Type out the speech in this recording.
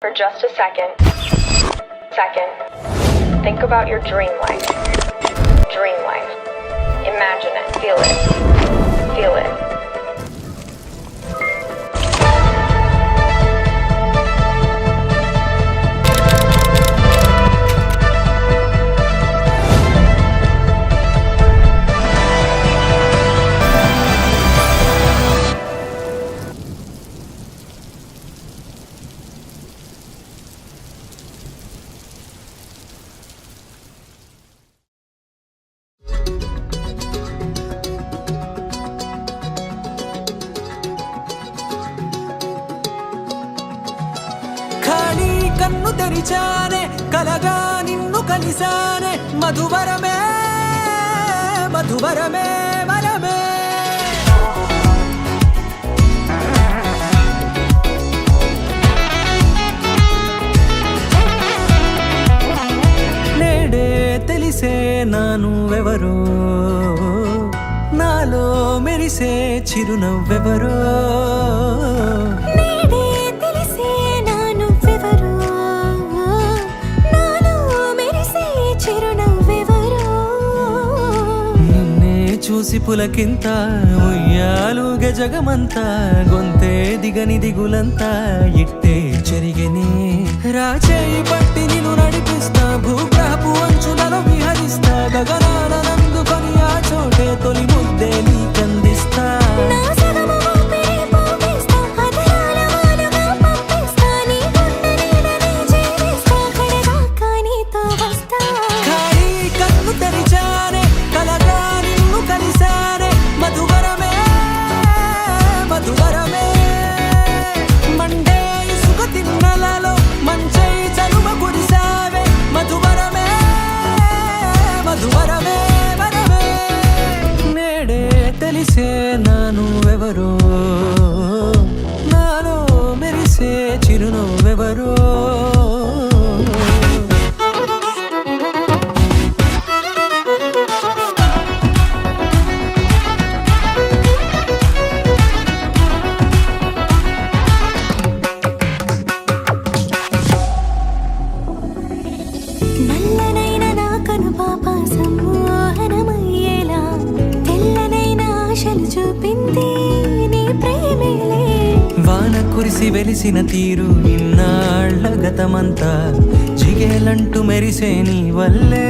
For just a second, think about your dream life. Dream life. Imagine it, feel it, feel it. కన్ను తెరిచానే కలగా నిన్ను కలిసానే మధువరమే మధువరమే వరమే నేడే తెలిసే నానువెవరో నాలో మెరిసే చిరునవ్వెవరో చూసి పులకింత ఉయ్యాలుగ జగమంతా గొంతే దిగని దిగులంతా ఇట్టే చెరిగని రాచేయి పట్టి నిన్ను నడిపిస్తా భూగ్రహపు అంచులలో విహరిస్తా గగనాల నందుకొని ఆ చోటే తొలి ముద్దే నీకందిస్తా తెలిసే నానువెవరో నాలో మెరిసే చిరునవ్వెవరో నల్లనైన నా కను పాప సమ్మోహనమయ్యేలా చూపింది నీ ప్రేమేలే వాన కురిసి వెలిసిన తీరు ఇన్నాళ్ల గతమంతా జిగేలంటూ మెరిసే నీ వల్లే